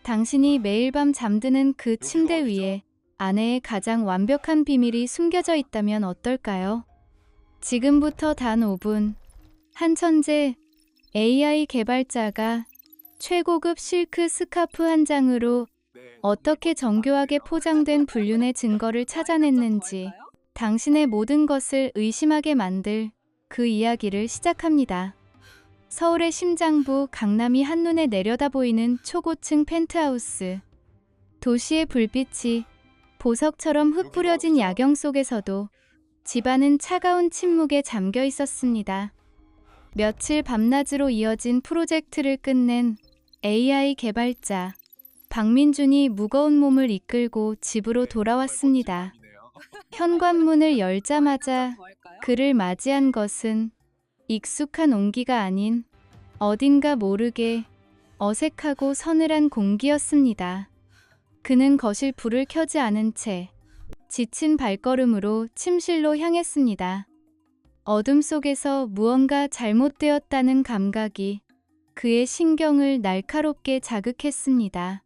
당신이 매일 밤 잠드는 그 침대 위에 아내의 가장 완벽한 비밀이 숨겨져 있다면 어떨까요? 지금부터 단 5분. 한 천재 AI 개발자가 최고급 실크 스카프 한 장으로 어떻게 정교하게 포장된 불륜의 증거를 찾아냈는지 당신의 모든 것을 의심하게 만들 그 이야기를 시작합니다. 서울의 심장부 강남이 한눈에 내려다 보이는 초고층 펜트하우스. 도시의 불빛이 보석처럼 흩뿌려진 야경 속에서도 집안은 차가운 침묵에 잠겨 있었습니다. 며칠 밤낮으로 이어진 프로젝트를 끝낸 AI 개발자 박민준이 무거운 몸을 이끌고 집으로 돌아왔습니다. 현관문을 열자마자 그를 맞이한 것은 익숙한 온기가 아닌 어딘가 모르게 어색하고 서늘한 공기였습니다. 그는 거실 불을 켜지 않은 채 지친 발걸음으로 침실로 향했습니다. 어둠 속에서 무언가 잘못되었다는 감각이 그의 신경을 날카롭게 자극했습니다.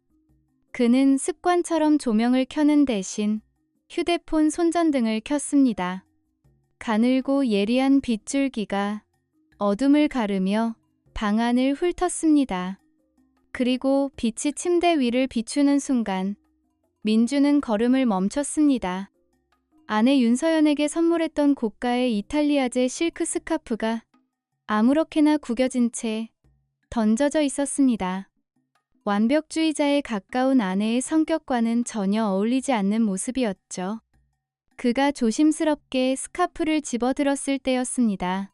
그는 습관처럼 조명을 켜는 대신 휴대폰 손전등을 켰습니다. 가늘고 예리한 빗줄기가 어둠을 가르며 방 안을 훑었습니다. 그리고 빛이 침대 위를 비추는 순간 민주는 걸음을 멈췄습니다. 아내 윤서연에게 선물했던 고가의 이탈리아제 실크 스카프가 아무렇게나 구겨진 채 던져져 있었습니다. 완벽주의자에 가까운 아내의 성격과는 전혀 어울리지 않는 모습이었죠. 그가 조심스럽게 스카프를 집어들었을 때였습니다.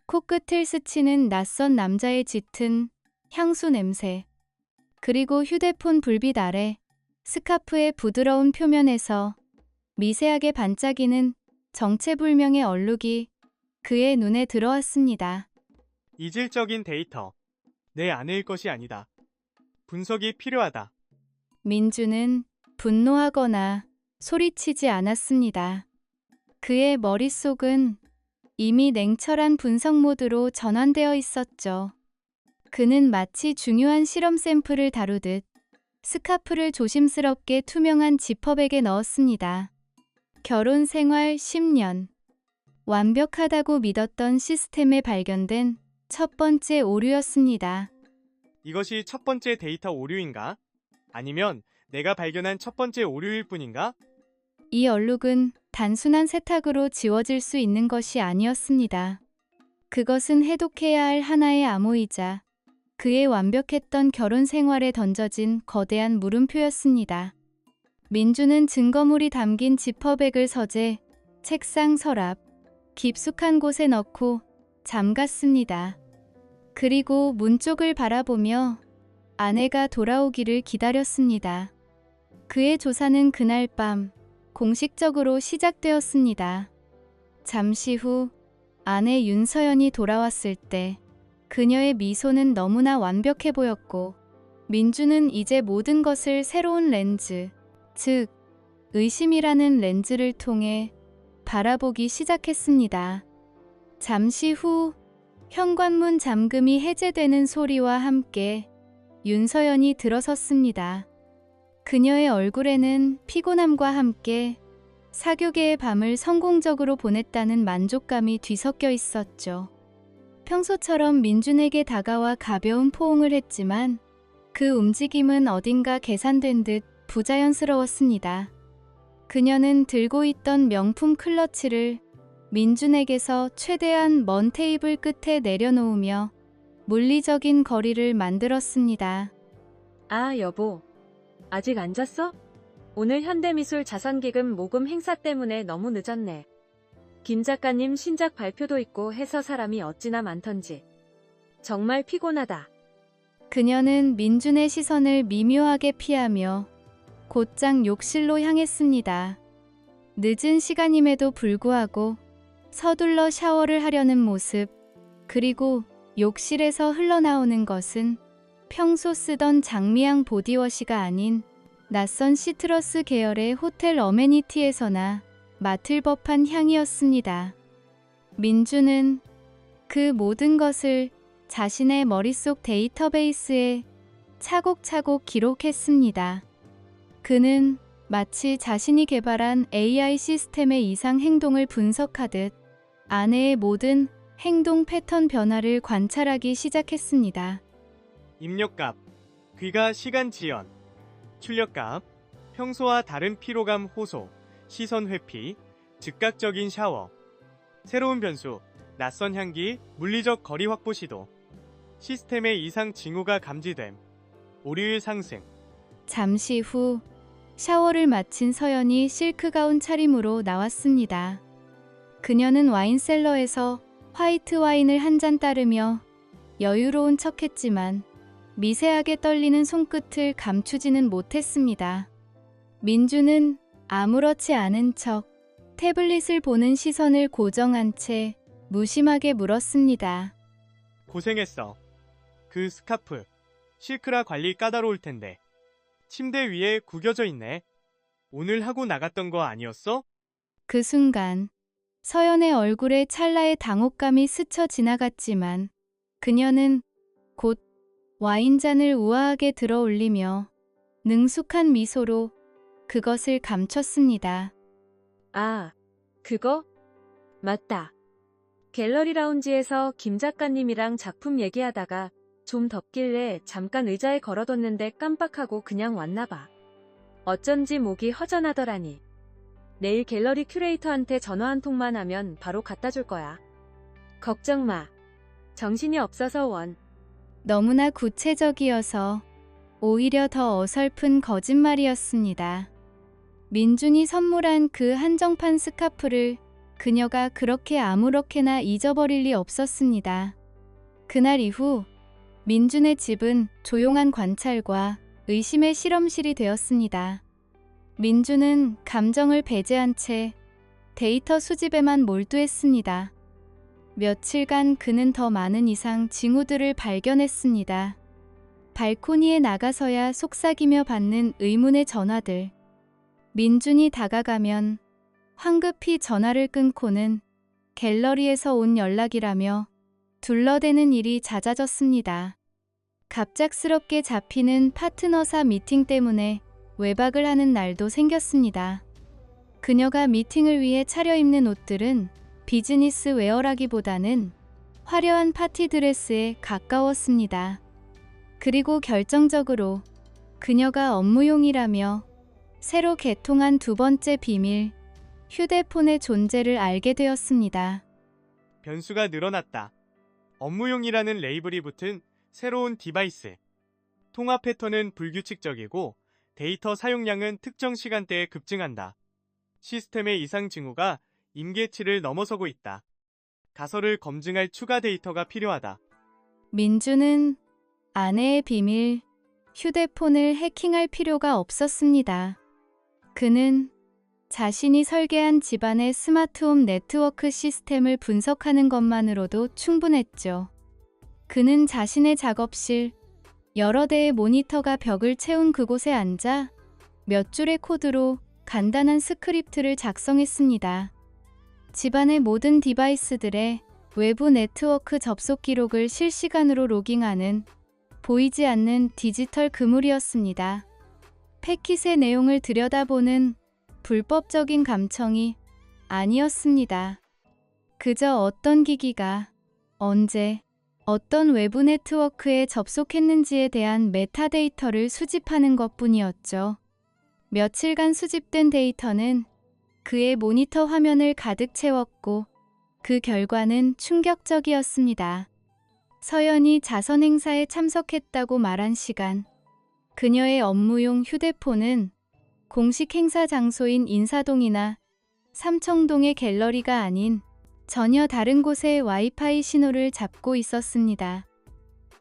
코끝을 스치는 낯선 남자의 짙은 향수 냄새, 그리고 휴대폰 불빛 아래 스카프의 부드러운 표면에서 미세하게 반짝이는 정체불명의 얼룩이 그의 눈에 들어왔습니다. 이질적인 데이터. 내 아내일 것이 아니다. 분석이 필요하다. 민주는 분노하거나 소리치지 않았습니다. 그의 머릿속은 이미 냉철한 분석 모드로 전환되어 있었죠. 그는 마치 중요한 실험 샘플을 다루듯 스카프를 조심스럽게 투명한 지퍼백에 넣었습니다. 결혼 생활 10년. 완벽하다고 믿었던 시스템에 발견된 첫 번째 오류였습니다. 이것이 첫 번째 데이터 오류인가? 아니면 내가 발견한 첫 번째 오류일 뿐인가? 이 얼룩은 단순한 세탁으로 지워질 수 있는 것이 아니었습니다. 그것은 해독해야 할 하나의 암호이자 그의 완벽했던 결혼 생활에 던져진 거대한 물음표였습니다. 민주는 증거물이 담긴 지퍼백을 서재 책상 서랍 깊숙한 곳에 넣고 잠갔습니다. 그리고 문 쪽을 바라보며 아내가 돌아오기를 기다렸습니다. 그의 조사는 그날 밤 공식적으로 시작되었습니다. 잠시 후 아내 윤서연이 돌아왔을 때 그녀의 미소는 너무나 완벽해 보였고 민주는 이제 모든 것을 새로운 렌즈, 즉 의심이라는 렌즈를 통해 바라보기 시작했습니다. 잠시 후 현관문 잠금이 해제되는 소리와 함께 윤서연이 들어섰습니다. 그녀의 얼굴에는 피곤함과 함께 사교계의 밤을 성공적으로 보냈다는 만족감이 뒤섞여 있었죠. 평소처럼 민준에게 다가와 가벼운 포옹을 했지만 그 움직임은 어딘가 계산된 듯 부자연스러웠습니다. 그녀는 들고 있던 명품 클러치를 민준에게서 최대한 먼 테이블 끝에 내려놓으며 물리적인 거리를 만들었습니다. 아, 여보. 아직 안 잤어? 오늘 현대미술 자선기금 모금 행사 때문에 너무 늦었네. 김 작가님 신작 발표도 있고 해서 사람이 어찌나 많던지. 정말 피곤하다. 그녀는 민준의 시선을 미묘하게 피하며 곧장 욕실로 향했습니다. 늦은 시간임에도 불구하고 서둘러 샤워를 하려는 모습, 그리고 욕실에서 흘러나오는 것은 평소 쓰던 장미향 보디워시가 아닌 낯선 시트러스 계열의 호텔 어메니티에서나 맡을 법한 향이었습니다. 민주는 그 모든 것을 자신의 머릿속 데이터베이스에 차곡차곡 기록했습니다. 그는 마치 자신이 개발한 AI 시스템의 이상 행동을 분석하듯 아내의 모든 행동 패턴 변화를 관찰하기 시작했습니다. 입력값, 귀가 시간 지연, 출력값, 평소와 다른 피로감 호소, 시선 회피, 즉각적인 샤워, 새로운 변수, 낯선 향기, 물리적 거리 확보 시도, 시스템의 이상 징후가 감지됨, 오류율 상승. 잠시 후 샤워를 마친 서연이 실크 가운 차림으로 나왔습니다. 그녀는 와인셀러에서 화이트 와인을 한 잔 따르며 여유로운 척했지만 미세하게 떨리는 손끝을 감추지는 못했습니다. 민주는 아무렇지 않은 척 태블릿을 보는 시선을 고정한 채 무심하게 물었습니다. 고생했어. 그 스카프, 실크라 관리 까다로울 텐데. 침대 위에 구겨져 있네. 오늘 하고 나갔던 거 아니었어? 그 순간 서연의 얼굴에 찰나의 당혹감이 스쳐 지나갔지만 그녀는 곧 와인잔을 우아하게 들어 올리며 능숙한 미소로 그것을 감췄습니다. 아, 그거? 맞다. 갤러리 라운지에서 김 작가님이랑 작품 얘기하다가 좀 덥길래 잠깐 의자에 걸어뒀는데 깜빡하고 그냥 왔나봐. 어쩐지 목이 허전하더라니. 내일 갤러리 큐레이터한테 전화 한 통만 하면 바로 갖다 줄 거야. 걱정 마. 정신이 없어서 원. 너무나 구체적이어서 오히려 더 어설픈 거짓말이었습니다. 민준이 선물한 그 한정판 스카프를 그녀가 그렇게 아무렇게나 잊어버릴 리 없었습니다. 그날 이후 민준의 집은 조용한 관찰과 의심의 실험실이 되었습니다. 민준은 감정을 배제한 채 데이터 수집에만 몰두했습니다. 며칠간 그는 더 많은 이상 징후들을 발견했습니다. 발코니에 나가서야 속삭이며 받는 의문의 전화들. 민준이 다가가면 황급히 전화를 끊고는 갤러리에서 온 연락이라며 둘러대는 일이 잦아졌습니다. 갑작스럽게 잡히는 파트너사 미팅 때문에 외박을 하는 날도 생겼습니다. 그녀가 미팅을 위해 차려입는 옷들은 비즈니스 웨어라기보다는 화려한 파티 드레스에 가까웠습니다. 그리고 결정적으로 그녀가 업무용이라며 새로 개통한 두 번째 비밀, 휴대폰의 존재를 알게 되었습니다. 변수가 늘어났다. 업무용이라는 레이블이 붙은 새로운 디바이스. 통화 패턴은 불규칙적이고 데이터 사용량은 특정 시간대에 급증한다. 시스템의 이상 징후가 임계치를 넘어서고 있다. 가설을 검증할 추가 데이터가 필요하다. 민주는 아내의 비밀, 휴대폰을 해킹할 필요가 없었습니다. 그는 자신이 설계한 집안의 스마트홈 네트워크 시스템을 분석하는 것만으로도 충분했죠. 그는 자신의 작업실, 여러 대의 모니터가 벽을 채운 그곳에 앉아 몇 줄의 코드로 간단한 스크립트를 작성했습니다. 집안의 모든 디바이스들의 외부 네트워크 접속 기록을 실시간으로 로깅하는 보이지 않는 디지털 그물이었습니다. 패킷의 내용을 들여다보는 불법적인 감청이 아니었습니다. 그저 어떤 기기가 언제 어떤 외부 네트워크에 접속했는지에 대한 메타데이터를 수집하는 것뿐이었죠. 며칠간 수집된 데이터는 그의 모니터 화면을 가득 채웠고 그 결과는 충격적이었습니다. 서연이 자선 행사에 참석했다고 말한 시간, 그녀의 업무용 휴대폰은 공식 행사 장소인 인사동이나 삼청동의 갤러리가 아닌 전혀 다른 곳의 와이파이 신호를 잡고 있었습니다.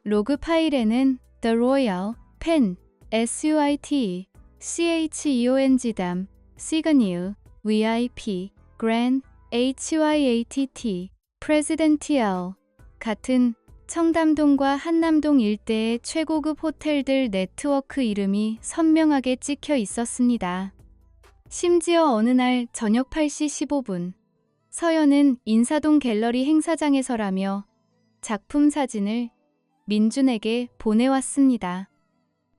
로그 파일에는 The Royal, Pen, SUIT, CHEONGDAM, Signal, VIP, Grand, HYATT, Presidential 같은 청담동과 한남동 일대의 최고급 호텔들 네트워크 이름이 선명하게 찍혀 있었습니다. 심지어 어느 날 저녁 8시 15분, 서연은 인사동 갤러리 행사장에서라며 작품 사진을 민준에게 보내왔습니다.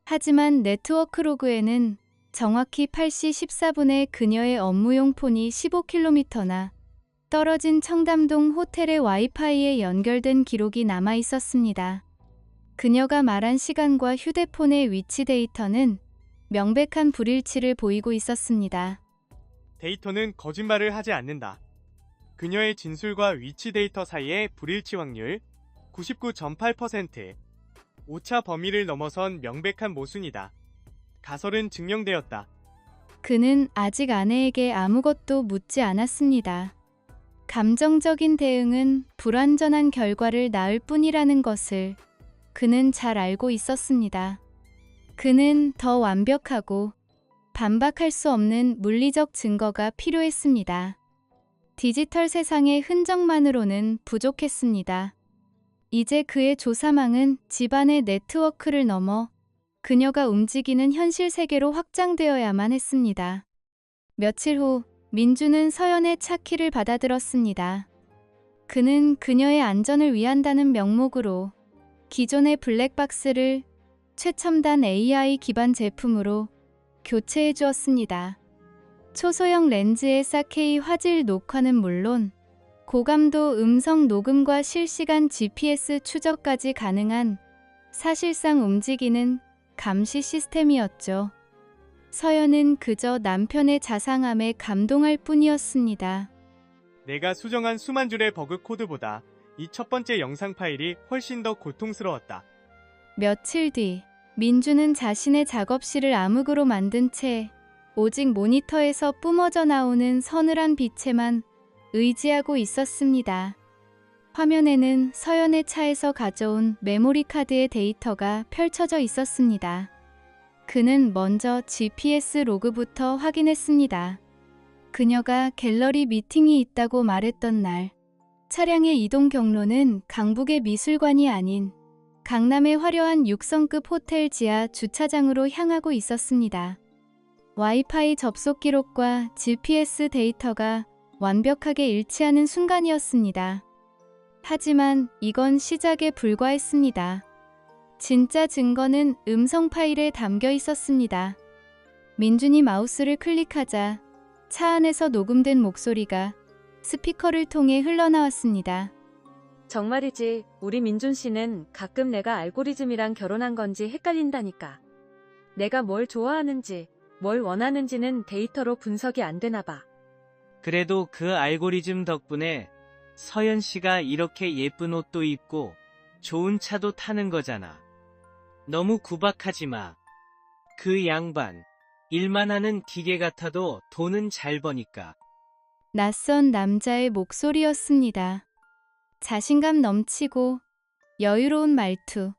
하지만 네트워크 로그에는 정확히 8시 14분에 그녀의 업무용 폰이 15km나 떨어진 청담동 호텔의 와이파이에 연결된 기록이 남아 있었습니다. 그녀가 말한 시간과 휴대폰의 위치 데이터는 명백한 불일치를 보이고 있었습니다. 데이터는 거짓말을 하지 않는다. 그녀의 진술과 위치 데이터 사이의 불일치 확률 99.8%. 오차 범위를 넘어선 명백한 모순이다. 가설은 증명되었다. 그는 아직 아내에게 아무것도 묻지 않았습니다. 감정적인 대응은 불완전한 결과를 낳을 뿐이라는 것을 그는 잘 알고 있었습니다. 그는 더 완벽하고 반박할 수 없는 물리적 증거가 필요했습니다. 디지털 세상의 흔적만으로는 부족했습니다. 이제 그의 조사망은 집안의 네트워크를 넘어 그녀가 움직이는 현실 세계로 확장되어야만 했습니다. 며칠 후 민주는 서연의 차 키를 받아들었습니다. 그는 그녀의 안전을 위한다는 명목으로 기존의 블랙박스를 최첨단 AI 기반 제품으로 교체해 주었습니다. 초소형 렌즈의 4K 화질 녹화는 물론 고감도 음성 녹음과 실시간 GPS 추적까지 가능한 사실상 움직이는 감시 시스템이었죠. 서연은 그저 남편의 자상함에 감동할 뿐이었습니다. 내가 수정한 수만 줄의 버그 코드보다 이 첫 번째 영상 파일이 훨씬 더 고통스러웠다. 며칠 뒤 민주는 자신의 작업실을 암흑으로 만든 채 오직 모니터에서 뿜어져 나오는 서늘한 빛에만 의지하고 있었습니다. 화면에는 서연의 차에서 가져온 메모리 카드의 데이터가 펼쳐져 있었습니다. 그는 먼저 GPS 로그부터 확인했습니다. 그녀가 갤러리 미팅이 있다고 말했던 날, 차량의 이동 경로는 강북의 미술관이 아닌 강남의 화려한 6성급 호텔 지하 주차장으로 향하고 있었습니다. 와이파이 접속 기록과 GPS 데이터가 완벽하게 일치하는 순간이었습니다. 하지만 이건 시작에 불과했습니다. 진짜 증거는 음성 파일에 담겨 있었습니다. 민준이 마우스를 클릭하자 차 안에서 녹음된 목소리가 스피커를 통해 흘러나왔습니다. 정말이지, 우리 민준 씨는 가끔 내가 알고리즘이랑 결혼한 건지 헷갈린다니까. 내가 뭘 좋아하는지, 뭘 원하는지는 데이터로 분석이 안 되나 봐. 그래도 그 알고리즘 덕분에 서연 씨가 이렇게 예쁜 옷도 입고 좋은 차도 타는 거잖아. 너무 구박하지 마. 그 양반, 일만 하는 기계 같아도 돈은 잘 버니까. 낯선 남자의 목소리였습니다. 자신감 넘치고 여유로운 말투,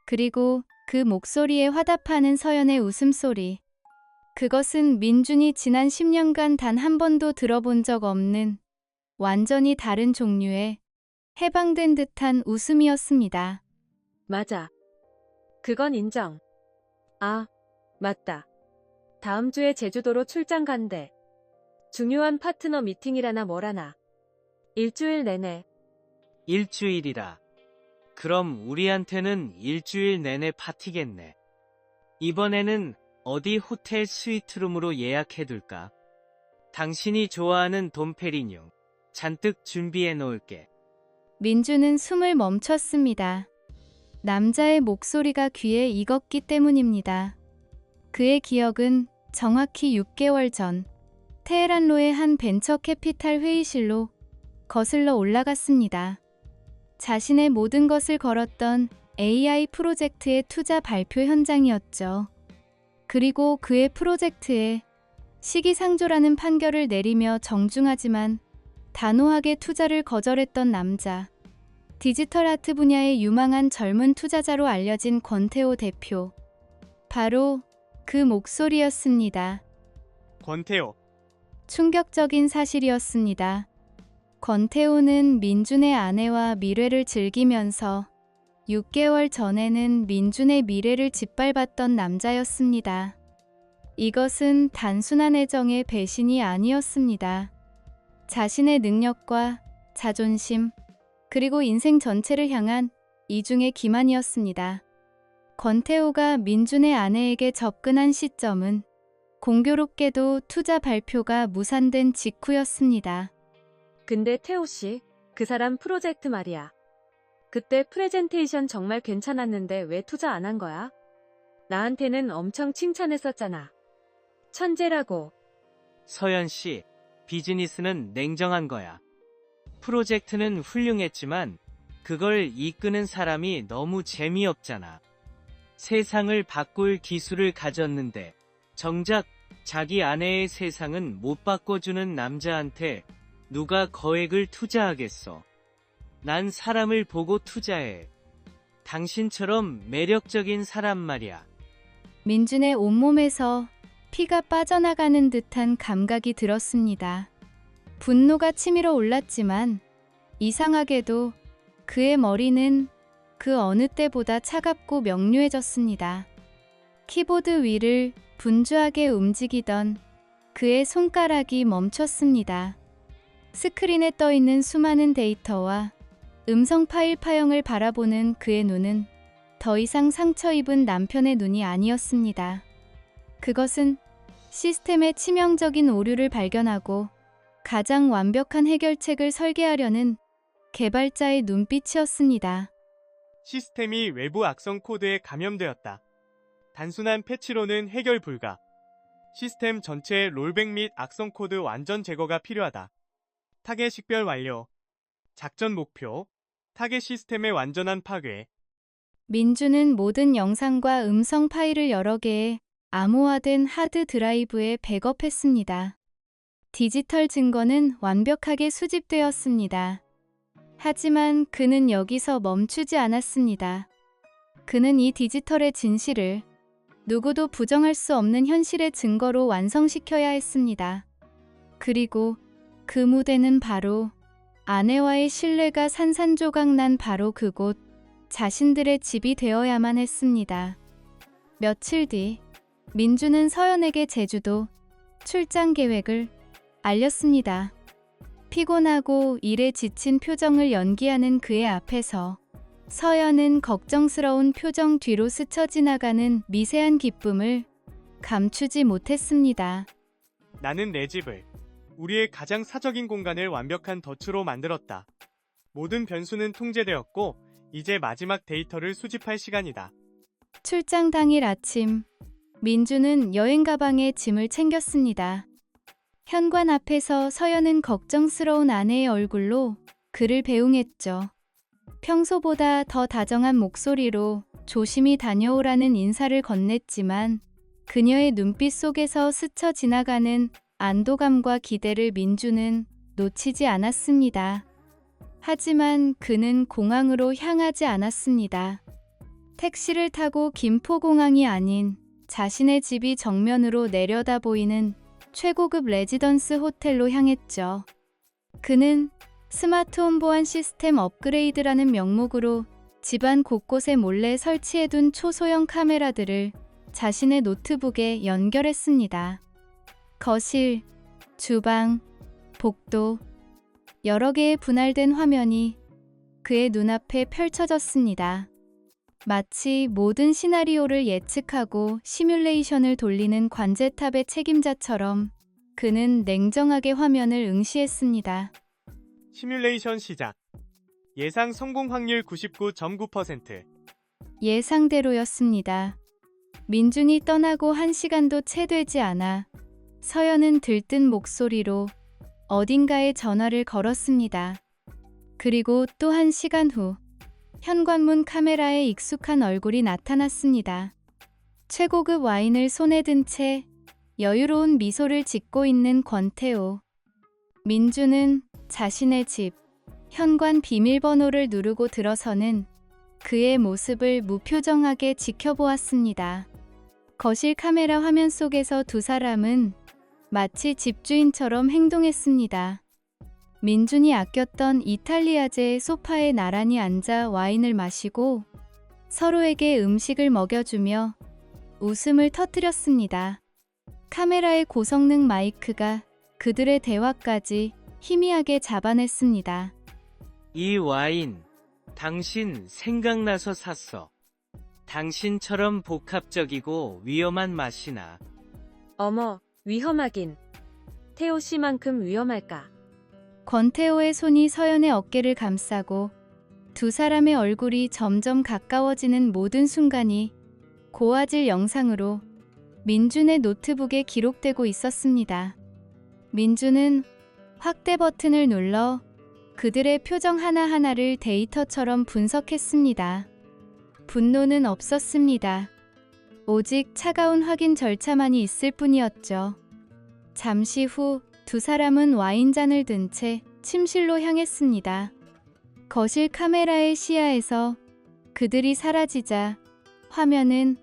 그리고 그 목소리에 화답하는 서연의 웃음소리. 그것은 민준이 지난 10년간 단 한 번도 들어본 적 없는 완전히 다른 종류의 해방된 듯한 웃음이었습니다. 맞아. 그건 인정. 아, 맞다. 다음 주에 제주도로 출장 간대. 중요한 파트너 미팅이라나 뭐라나. 일주일 내내. 일주일이라. 그럼 우리한테는 일주일 내내 파티겠네. 이번에는 어디 호텔 스위트룸으로 예약해둘까? 당신이 좋아하는 돈페리뇽 잔뜩 준비해 놓을게. 민주는 숨을 멈췄습니다. 남자의 목소리가 귀에 익었기 때문입니다. 그의 기억은 정확히 6개월 전 테헤란로의 한 벤처 캐피탈 회의실로 거슬러 올라갔습니다. 자신의 모든 것을 걸었던 AI 프로젝트의 투자 발표 현장이었죠. 그리고 그의 프로젝트에 시기상조라는 판결을 내리며 정중하지만 단호하게 투자를 거절했던 남자. 디지털 아트 분야의 유망한 젊은 투자자로 알려진 권태호 대표. 바로 그 목소리였습니다. 권태호. 충격적인 사실이었습니다. 권태호는 민준의 아내와 미래를 즐기면서 6개월 전에는 민준의 미래를 짓밟았던 남자였습니다. 이것은 단순한 애정의 배신이 아니었습니다. 자신의 능력과 자존심, 그리고 인생 전체를 향한 이중의 기만이었습니다. 권태호가 민준의 아내에게 접근한 시점은 공교롭게도 투자 발표가 무산된 직후였습니다. 근데 태호 씨, 그 사람 프로젝트 말이야. 그때 프레젠테이션 정말 괜찮았는데 왜 투자 안 한 거야? 나한테는 엄청 칭찬했었잖아. 천재라고. 서연 씨, 비즈니스는 냉정한 거야. 프로젝트는 훌륭했지만 그걸 이끄는 사람이 너무 재미없잖아. 세상을 바꿀 기술을 가졌는데 정작 자기 아내의 세상은 못 바꿔주는 남자한테 누가 거액을 투자하겠어. 난 사람을 보고 투자해. 당신처럼 매력적인 사람 말이야. 민준의 온몸에서 피가 빠져나가는 듯한 감각이 들었습니다. 분노가 치밀어 올랐지만 이상하게도 그의 머리는 그 어느 때보다 차갑고 명료해졌습니다. 키보드 위를 분주하게 움직이던 그의 손가락이 멈췄습니다. 스크린에 떠있는 수많은 데이터와 음성 파일 파형을 바라보는 그의 눈은 더 이상 상처 입은 남편의 눈이 아니었습니다. 그것은 시스템의 치명적인 오류를 발견하고 가장 완벽한 해결책을 설계하려는 개발자의 눈빛이었습니다. 시스템이 외부 악성 코드에 감염되었다. 단순한 패치로는 해결 불가. 시스템 전체의 롤백 및 악성 코드 완전 제거가 필요하다. 타겟 식별 완료. 작전 목표. 타겟 시스템의 완전한 파괴. 민주는 모든 영상과 음성 파일을 여러 개의 암호화된 하드 드라이브에 백업했습니다. 디지털 증거는 완벽하게 수집되었습니다. 하지만 그는 여기서 멈추지 않았습니다. 그는 이 디지털의 진실을 누구도 부정할 수 없는 현실의 증거로 완성시켜야 했습니다. 그리고 그 무대는 바로 아내와의 신뢰가 산산조각난 바로 그곳, 자신들의 집이 되어야만 했습니다. 며칠 뒤 민주는 서연에게 제주도 출장 계획을 알렸습니다. 피곤하고 일에 지친 표정을 연기하는 그의 앞에서 서연은 걱정스러운 표정 뒤로 스쳐 지나가는 미세한 기쁨을 감추지 못했습니다. 나는 내 집을, 우리의 가장 사적인 공간을 완벽한 덫으로 만들었다. 모든 변수는 통제되었고 이제 마지막 데이터를 수집할 시간이다. 출장 당일 아침, 민주는 여행 가방에 짐을 챙겼습니다. 현관 앞에서 서연은 걱정스러운 아내의 얼굴로 그를 배웅했죠. 평소보다 더 다정한 목소리로 조심히 다녀오라는 인사를 건넸지만 그녀의 눈빛 속에서 스쳐 지나가는 안도감과 기대를 민주는 놓치지 않았습니다. 하지만 그는 공항으로 향하지 않았습니다. 택시를 타고 김포공항이 아닌 자신의 집이 정면으로 내려다 보이는 최고급 레지던스 호텔로 향했죠. 그는 스마트홈 보안 시스템 업그레이드라는 명목으로 집안 곳곳에 몰래 설치해둔 초소형 카메라들을 자신의 노트북에 연결했습니다. 거실, 주방, 복도, 여러 개의 분할된 화면이 그의 눈앞에 펼쳐졌습니다. 마치 모든 시나리오를 예측하고 시뮬레이션을 돌리는 관제탑의 책임자처럼 그는 냉정하게 화면을 응시했습니다. 시뮬레이션 시작. 예상 성공 확률 99.9%. 예상대로였습니다. 민준이 떠나고 1시간도 채 되지 않아 서연은 들뜬 목소리로 어딘가에 전화를 걸었습니다. 그리고 또 1시간 후 현관문 카메라에 익숙한 얼굴이 나타났습니다. 최고급 와인을 손에 든 채 여유로운 미소를 짓고 있는 권태호. 민주는 자신의 집, 현관 비밀번호를 누르고 들어서는 그의 모습을 무표정하게 지켜보았습니다. 거실 카메라 화면 속에서 두 사람은 마치 집주인처럼 행동했습니다. 민준이 아꼈던 이탈리아제 소파에 나란히 앉아 와인을 마시고 서로에게 음식을 먹여주며 웃음을 터뜨렸습니다. 카메라의 고성능 마이크가 그들의 대화까지 희미하게 잡아냈습니다. 이 와인, 당신 생각나서 샀어. 당신처럼 복합적이고 위험한 맛이나. 어머, 위험하긴. 태호 씨만큼 위험할까? 권태호의 손이 서연의 어깨를 감싸고 두 사람의 얼굴이 점점 가까워지는 모든 순간이 고화질 영상으로 민준의 노트북에 기록되고 있었습니다. 민준은 확대 버튼을 눌러 그들의 표정 하나하나를 데이터처럼 분석했습니다. 분노는 없었습니다. 오직 차가운 확인 절차만이 있을 뿐이었죠. 잠시 후 두 사람은 와인잔을 든 채 침실로 향했습니다. 거실 카메라의 시야에서 그들이 사라지자 화면은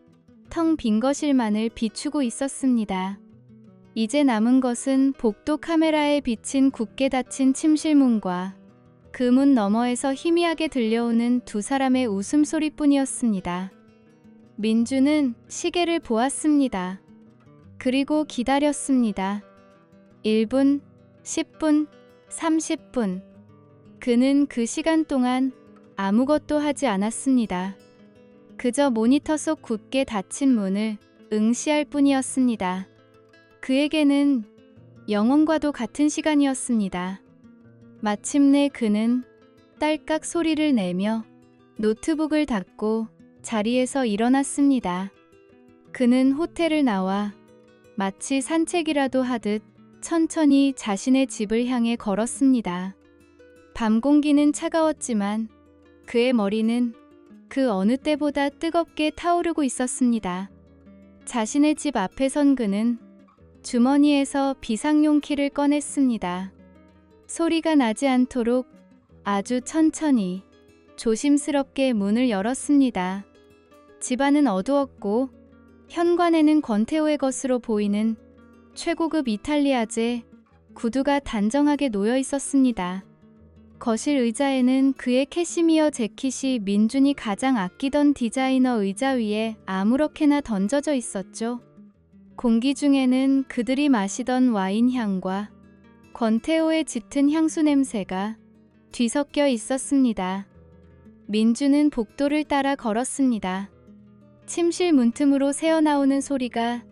텅 빈 거실만을 비추고 있었습니다. 이제 남은 것은 복도 카메라에 비친 굳게 닫힌 침실 문과 그 문 너머에서 희미하게 들려오는 두 사람의 웃음소리뿐이었습니다. 민주는 시계를 보았습니다. 그리고 기다렸습니다. 1분, 10분, 30분. 그는 그 시간 동안 아무것도 하지 않았습니다. 그저 모니터 속 굳게 닫힌 문을 응시할 뿐이었습니다. 그에게는 영혼과도 같은 시간이었습니다. 마침내 그는 딸깍 소리를 내며 노트북을 닫고 자리에서 일어났습니다. 그는 호텔을 나와 마치 산책이라도 하듯 천천히 자신의 집을 향해 걸었습니다. 밤 공기는 차가웠지만 그의 머리는 그 어느 때보다 뜨겁게 타오르고 있었습니다. 자신의 집 앞에 선 그는 주머니에서 비상용 키를 꺼냈습니다. 소리가 나지 않도록 아주 천천히 조심스럽게 문을 열었습니다. 집안은 어두웠고 현관에는 권태호의 것으로 보이는 최고급 이탈리아제 구두가 단정하게 놓여 있었습니다. 거실 의자에는 그의 캐시미어 재킷이 민준이 가장 아끼던 디자이너 의자 위에 아무렇게나 던져져 있었죠. 공기 중에는 그들이 마시던 와인 향과 권태호의 짙은 향수 냄새가 뒤섞여 있었습니다. 민준은 복도를 따라 걸었습니다. 침실 문틈으로 새어나오는 소리가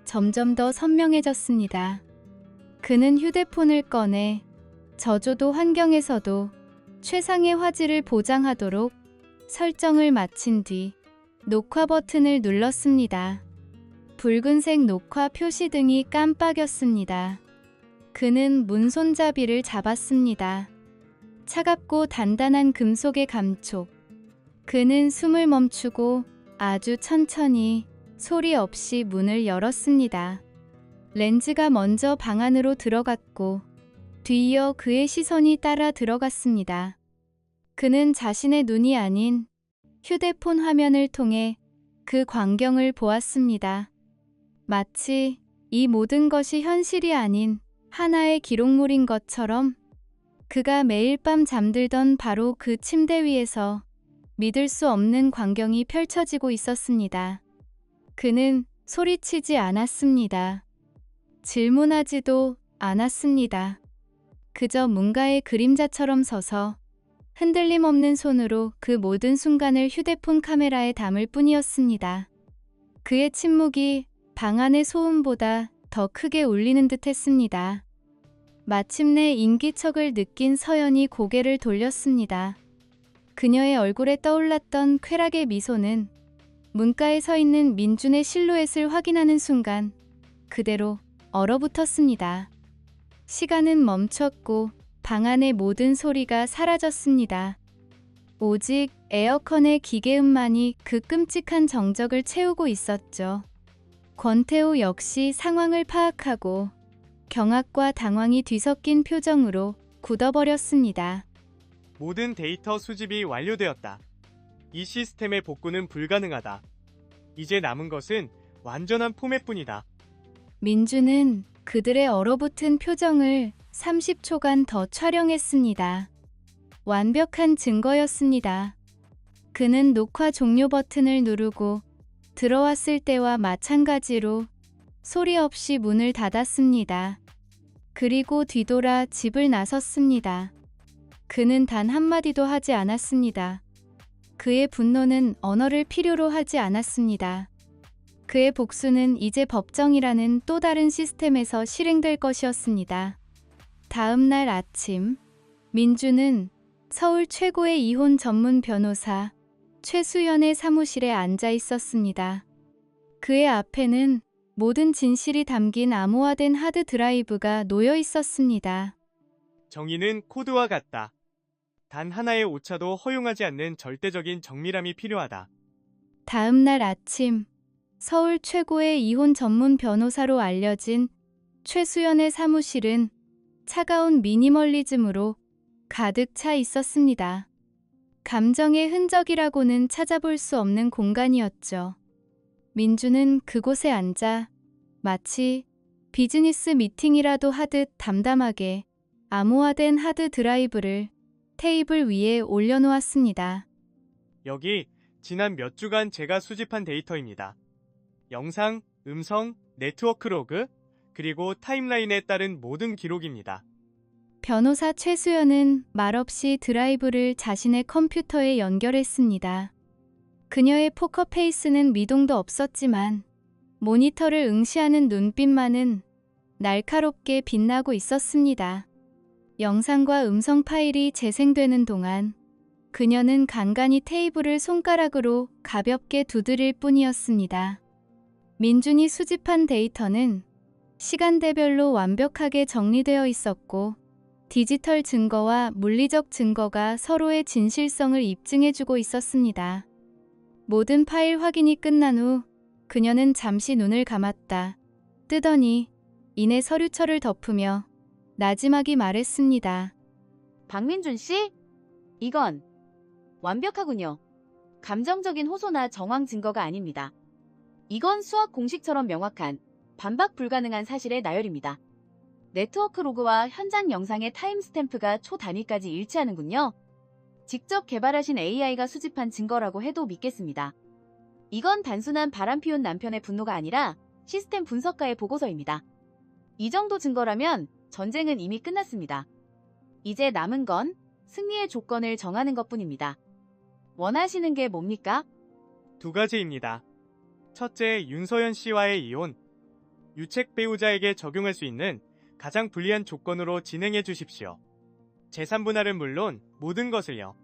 점점 더 선명해졌습니다. 그는 휴대폰을 꺼내 저조도 환경에서도 최상의 화질을 보장하도록 설정을 마친 뒤 녹화 버튼을 눌렀습니다. 붉은색 녹화 표시등이 깜빡였습니다. 그는 문 손잡이를 잡았습니다. 차갑고 단단한 금속의 감촉. 그는 숨을 멈추고 아주 천천히 소리 없이 문을 열었습니다. 렌즈가 먼저 방 안으로 들어갔고 뒤이어 그의 시선이 따라 들어갔습니다. 그는 자신의 눈이 아닌 휴대폰 화면을 통해 그 광경을 보았습니다. 마치 이 모든 것이 현실이 아닌 하나의 기록물인 것처럼 그가 매일 밤 잠들던 바로 그 침대 위에서 믿을 수 없는 광경이 펼쳐지고 있었습니다. 그는 소리치지 않았습니다. 질문하지도 않았습니다. 그저 문가의 그림자처럼 서서 흔들림 없는 손으로 그 모든 순간을 휴대폰 카메라에 담을 뿐이었습니다. 그의 침묵이 방 안의 소음보다 더 크게 울리는 듯 했습니다. 마침내 인기척을 느낀 서연이 고개를 돌렸습니다. 그녀의 얼굴에 떠올랐던 쾌락의 미소는 문가에 서 있는 민준의 실루엣을 확인하는 순간 그대로 얼어붙었습니다. 시간은 멈췄고 방 안의 모든 소리가 사라졌습니다. 오직 에어컨의 기계음만이 그 끔찍한 정적을 채우고 있었죠. 권태호 역시 상황을 파악하고 경악과 당황이 뒤섞인 표정으로 굳어버렸습니다. 모든 데이터 수집이 완료되었다. 이 시스템의 복구는 불가능하다. 이제 남은 것은 완전한 포맷뿐이다. 민주는 그들의 얼어붙은 표정을 30초간 더 촬영했습니다. 완벽한 증거였습니다. 그는 녹화 종료 버튼을 누르고 들어왔을 때와 마찬가지로 소리 없이 문을 닫았습니다. 그리고 뒤돌아 집을 나섰습니다. 그는 단 한마디도 하지 않았습니다. 그의 분노는 언어를 필요로 하지 않았습니다. 그의 복수는 이제 법정이라는 또 다른 시스템에서 실행될 것이었습니다. 다음 날 아침, 민주는 서울 최고의 이혼 전문 변호사 최수연의 사무실에 앉아 있었습니다. 그의 앞에는 모든 진실이 담긴 암호화된 하드 드라이브가 놓여 있었습니다. 정의는 코드와 같다. 단 하나의 오차도 허용하지 않는 절대적인 정밀함이 필요하다. 다음 날 아침, 서울 최고의 이혼 전문 변호사로 알려진 최수연의 사무실은 차가운 미니멀리즘으로 가득 차 있었습니다. 감정의 흔적이라고는 찾아볼 수 없는 공간이었죠. 민주는 그곳에 앉아 마치 비즈니스 미팅이라도 하듯 담담하게 암호화된 하드 드라이브를 테이블 위에 올려놓았습니다. 여기 지난 몇 주간 제가 수집한 데이터입니다. 영상, 음성, 네트워크 로그, 그리고 타임라인에 따른 모든 기록입니다. 변호사 최수연은 말없이 드라이브를 자신의 컴퓨터에 연결했습니다. 그녀의 포커 페이스는 미동도 없었지만 모니터를 응시하는 눈빛만은 날카롭게 빛나고 있었습니다. 영상과 음성 파일이 재생되는 동안 그녀는 간간히 테이블을 손가락으로 가볍게 두드릴 뿐이었습니다. 민준이 수집한 데이터는 시간대별로 완벽하게 정리되어 있었고 디지털 증거와 물리적 증거가 서로의 진실성을 입증해주고 있었습니다. 모든 파일 확인이 끝난 후 그녀는 잠시 눈을 감았다. 뜨더니 이내 서류철을 덮으며 나지막이 말했습니다. 박민준 씨? 이건 완벽하군요. 감정적인 호소나 정황 증거가 아닙니다. 이건 수학 공식처럼 명확한 반박 불가능한 사실의 나열입니다. 네트워크 로그와 현장 영상의 타임스탬프가 초 단위까지 일치하는군요. 직접 개발하신 AI가 수집한 증거라고 해도 믿겠습니다. 이건 단순한 바람 피운 남편의 분노가 아니라 시스템 분석가의 보고서입니다. 이 정도 증거라면 전쟁은 이미 끝났습니다. 이제 남은 건 승리의 조건을 정하는 것뿐입니다. 원하시는 게 뭡니까? 두 가지입니다. 첫째, 윤서연 씨와의 이혼. 유책 배우자에게 적용할 수 있는 가장 불리한 조건으로 진행해 주십시오. 재산 분할은 물론 모든 것을요.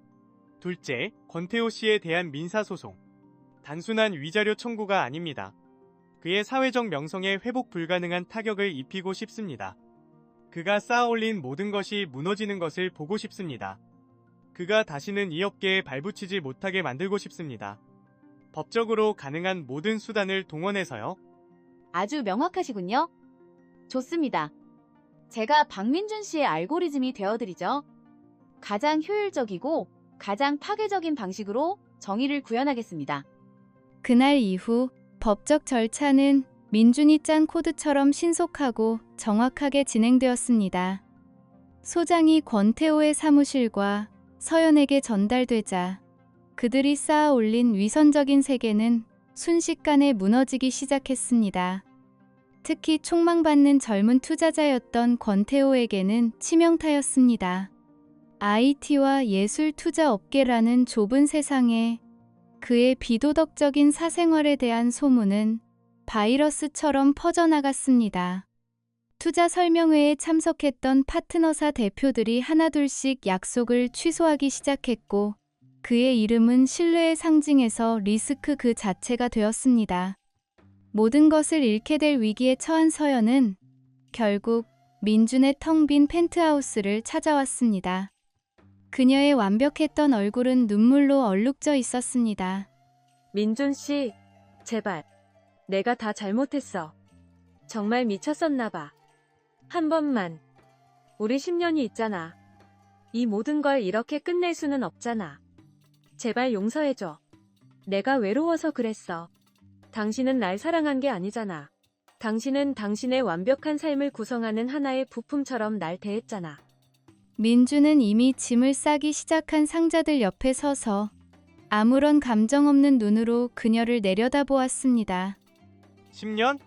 둘째, 권태호 씨에 대한 민사소송. 단순한 위자료 청구가 아닙니다. 그의 사회적 명성에 회복 불가능한 타격을 입히고 싶습니다. 그가 쌓아올린 모든 것이 무너지는 것을 보고 싶습니다. 그가 다시는 이 업계에 발붙이지 못하게 만들고 싶습니다. 법적으로 가능한 모든 수단을 동원해서요. 아주 명확하시군요. 좋습니다. 제가 박민준 씨의 알고리즘이 되어드리죠. 가장 효율적이고 가장 파괴적인 방식으로 정의를 구현하겠습니다. 그날 이후 법적 절차는 민준이 짠 코드처럼 신속하고 정확하게 진행되었습니다. 소장이 권태호의 사무실과 서연에게 전달되자 그들이 쌓아 올린 위선적인 세계는 순식간에 무너지기 시작했습니다. 특히 촉망받는 젊은 투자자였던 권태호에게는 치명타였습니다. IT와 예술 투자 업계라는 좁은 세상에 그의 비도덕적인 사생활에 대한 소문은 바이러스처럼 퍼져나갔습니다. 투자 설명회에 참석했던 파트너사 대표들이 하나둘씩 약속을 취소하기 시작했고 그의 이름은 신뢰의 상징에서 리스크 그 자체가 되었습니다. 모든 것을 잃게 될 위기에 처한 서연은 결국 민준의 텅 빈 펜트하우스를 찾아왔습니다. 그녀의 완벽했던 얼굴은 눈물로 얼룩져 있었습니다. 민준 씨, 제발. 내가 다 잘못했어. 정말 미쳤었나 봐. 한 번만. 우리 10년이 있잖아. 이 모든 걸 이렇게 끝낼 수는 없잖아. 제발 용서해줘. 내가 외로워서 그랬어. 당신은 날 사랑한 게 아니잖아. 당신은 당신의 완벽한 삶을 구성하는 하나의 부품처럼 날 대했잖아. 민주는 이미 짐을 싸기 시작한 상자들 옆에 서서 아무런 감정 없는 눈으로 그녀를 내려다보았습니다. 10년?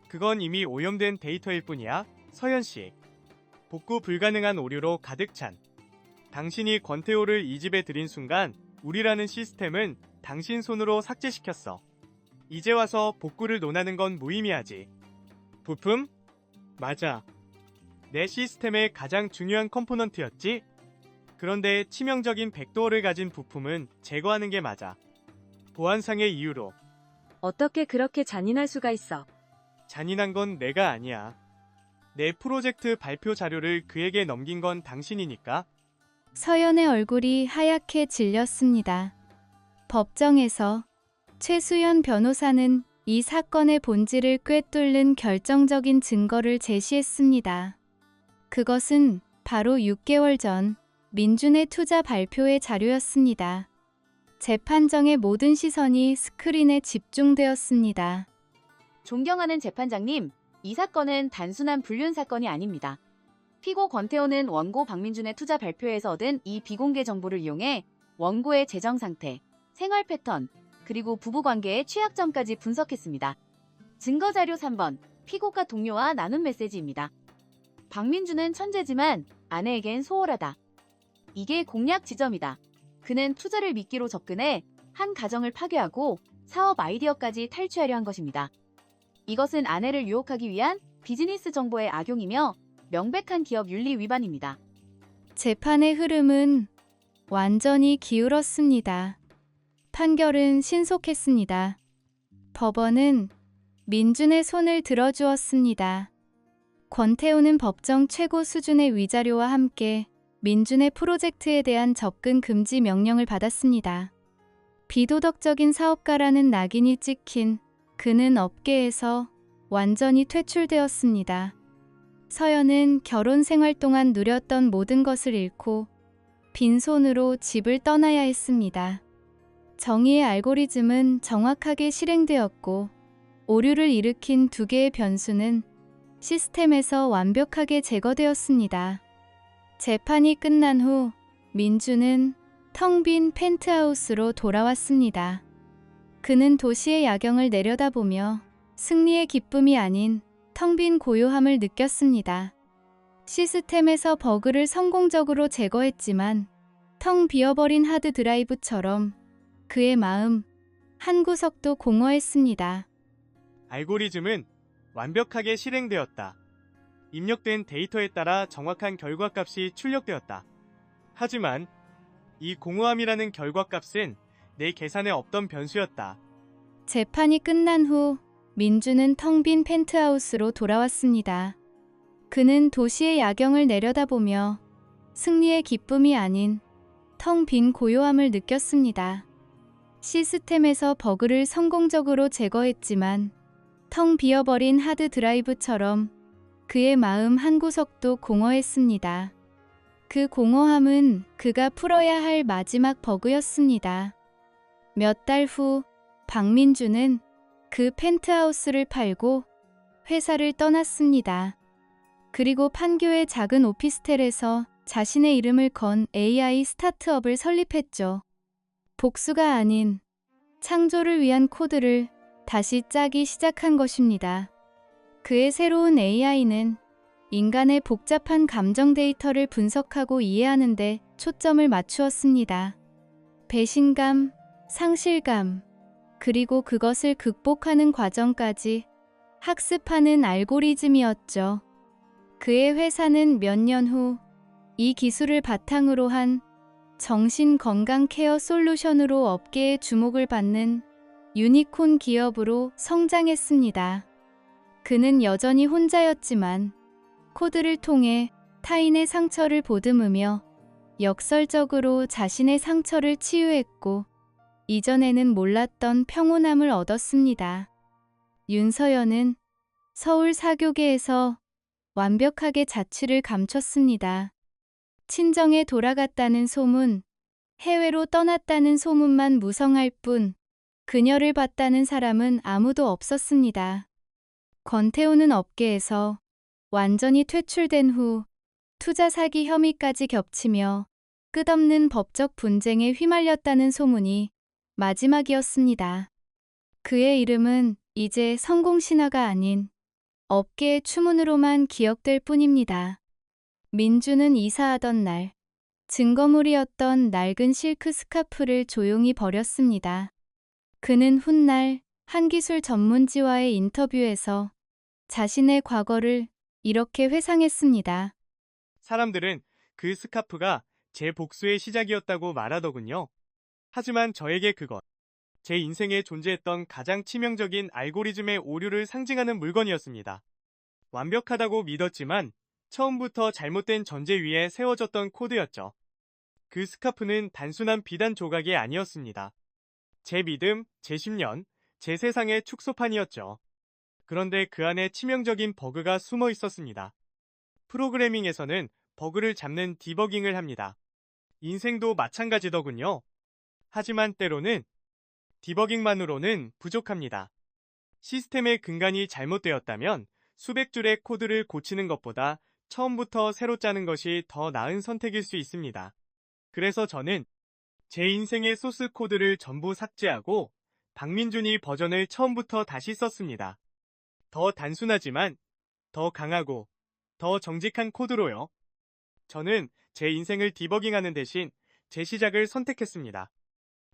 그건 이미 오염된 데이터일 뿐이야, 서연씨. 복구 불가능한 오류로 가득 찬. 당신이 권태호를 이 집에 들인 순간 우리라는 시스템은 당신 손으로 삭제시켰어. 이제 와서 복구를 논하는 건 무의미하지. 부품? 맞아. 내 시스템의 가장 중요한 컴포넌트였지? 그런데 치명적인 백도어를 가진 부품은 제거하는 게 맞아. 보안상의 이유로. 어떻게 그렇게 잔인할 수가 있어? 잔인한 건 내가 아니야. 내 프로젝트 발표 자료를 그에게 넘긴 건 당신이니까. 서연의 얼굴이 하얗게 질렸습니다. 법정에서 최수연 변호사는 이 사건의 본질을 꿰뚫는 결정적인 증거를 제시했습니다. 그것은 바로 6개월 전 민준의 투자 발표의 자료였습니다. 재판정의 모든 시선이 스크린에 집중되었습니다. 존경하는 재판장님, 이 사건은 단순한 불륜 사건이 아닙니다. 피고 권태호는 원고 박민준의 투자 발표에서 얻은 이 비공개 정보를 이용해 원고의 재정 상태, 생활 패턴, 그리고 부부관계의 취약점까지 분석했습니다. 증거자료 3번, 피고가 동료와 나눈 메시지입니다. 박민준은 천재지만 아내에겐 소홀하다. 이게 공략 지점이다. 그는 투자를 미끼로 접근해 한 가정을 파괴하고 사업 아이디어까지 탈취하려 한 것입니다. 이것은 아내를 유혹하기 위한 비즈니스 정보의 악용이며 명백한 기업 윤리 위반입니다. 재판의 흐름은 완전히 기울었습니다. 판결은 신속했습니다. 법원은 민준의 손을 들어주었습니다. 권태호는 법정 최고 수준의 위자료와 함께 민준의 프로젝트에 대한 접근 금지 명령을 받았습니다. 비도덕적인 사업가라는 낙인이 찍힌 그는 업계에서 완전히 퇴출되었습니다. 서연은 결혼 생활 동안 누렸던 모든 것을 잃고 빈손으로 집을 떠나야 했습니다. 정의의 알고리즘은 정확하게 실행되었고 오류를 일으킨 2개의 변수는 시스템에서 완벽하게 제거되었습니다. 재판이 끝난 후 민준은 텅 빈 펜트하우스로 돌아왔습니다. 그는 도시의 야경을 내려다보며 승리의 기쁨이 아닌 텅 빈 고요함을 느꼈습니다. 시스템에서 버그를 성공적으로 제거했지만 텅 비어버린 하드 드라이브처럼 그의 마음 한 구석도 공허했습니다. 알고리즘은 완벽하게 실행되었다. 입력된 데이터에 따라 정확한 결과값이 출력되었다. 하지만 이 공허함이라는 결과값은 내 계산에 없던 변수였다. 재판이 끝난 후 민준은 텅 빈 펜트하우스로 돌아왔습니다. 그는 도시의 야경을 내려다보며 승리의 기쁨이 아닌 텅 빈 고요함을 느꼈습니다. 시스템에서 버그를 성공적으로 제거했지만 텅 비어버린 하드 드라이브처럼 그의 마음 한 구석도 공허했습니다. 그 공허함은 그가 풀어야 할 마지막 버그였습니다. 몇 달 후 박민준은 그 펜트하우스를 팔고 회사를 떠났습니다. 그리고 판교의 작은 오피스텔에서 자신의 이름을 건 AI 스타트업을 설립했죠. 복수가 아닌 창조를 위한 코드를 다시 짜기 시작한 것입니다. 그의 새로운 AI는 인간의 복잡한 감정 데이터를 분석하고 이해하는 데 초점을 맞추었습니다. 배신감, 상실감, 그리고 그것을 극복하는 과정까지 학습하는 알고리즘이었죠. 그의 회사는 몇 년 후 이 기술을 바탕으로 한 정신건강 케어 솔루션으로 업계의 주목을 받는 유니콘 기업으로 성장했습니다. 그는 여전히 혼자였지만 코드를 통해 타인의 상처를 보듬으며 역설적으로 자신의 상처를 치유했고 이전에는 몰랐던 평온함을 얻었습니다. 윤서연은 서울 사교계에서 완벽하게 자취를 감췄습니다. 친정에 돌아갔다는 소문, 해외로 떠났다는 소문만 무성할 뿐 그녀를 봤다는 사람은 아무도 없었습니다. 권태호는 업계에서 완전히 퇴출된 후 투자 사기 혐의까지 겹치며 끝없는 법적 분쟁에 휘말렸다는 소문이 마지막이었습니다. 그의 이름은 이제 성공 신화가 아닌 업계의 추문으로만 기억될 뿐입니다. 민준은 이사하던 날 증거물이었던 낡은 실크 스카프를 조용히 버렸습니다. 그는 훗날 한 기술 전문지와의 인터뷰에서 자신의 과거를 이렇게 회상했습니다. 사람들은 그 스카프가 제 복수의 시작이었다고 말하더군요. 하지만 저에게 그건 제 인생에 존재했던 가장 치명적인 알고리즘의 오류를 상징하는 물건이었습니다. 완벽하다고 믿었지만 처음부터 잘못된 전제 위에 세워졌던 코드였죠. 그 스카프는 단순한 비단 조각이 아니었습니다. 제 믿음, 제 신념, 제 세상의 축소판이었죠. 그런데 그 안에 치명적인 버그가 숨어 있었습니다. 프로그래밍에서는 버그를 잡는 디버깅을 합니다. 인생도 마찬가지더군요. 하지만 때로는 디버깅만으로는 부족합니다. 시스템의 근간이 잘못되었다면 수백 줄의 코드를 고치는 것보다 처음부터 새로 짜는 것이 더 나은 선택일 수 있습니다. 그래서 저는 제 인생의 소스 코드를 전부 삭제하고 박민준이 버전을 처음부터 다시 썼습니다. 더 단순하지만 더 강하고 더 정직한 코드로요. 저는 제 인생을 디버깅하는 대신 제 시작을 선택했습니다.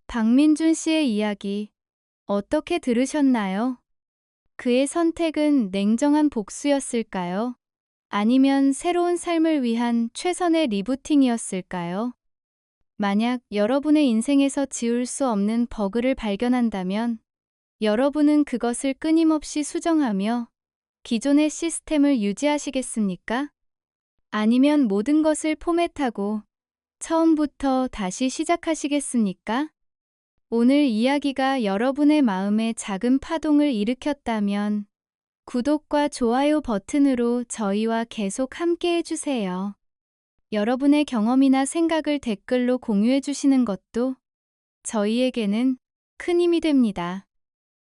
박민준 씨의 이야기 어떻게 들으셨나요? 그의 선택은 냉정한 복수였을까요? 아니면 새로운 삶을 위한 최선의 리부팅이었을까요? 만약 여러분의 인생에서 지울 수 없는 버그를 발견한다면 여러분은 그것을 끊임없이 수정하며 기존의 시스템을 유지하시겠습니까? 아니면 모든 것을 포맷하고 처음부터 다시 시작하시겠습니까? 오늘 이야기가 여러분의 마음에 작은 파동을 일으켰다면 구독과 좋아요 버튼으로 저희와 계속 함께 해주세요. 여러분의 경험이나 생각을 댓글로 공유해 주시는 것도 저희에게는 큰 힘이 됩니다.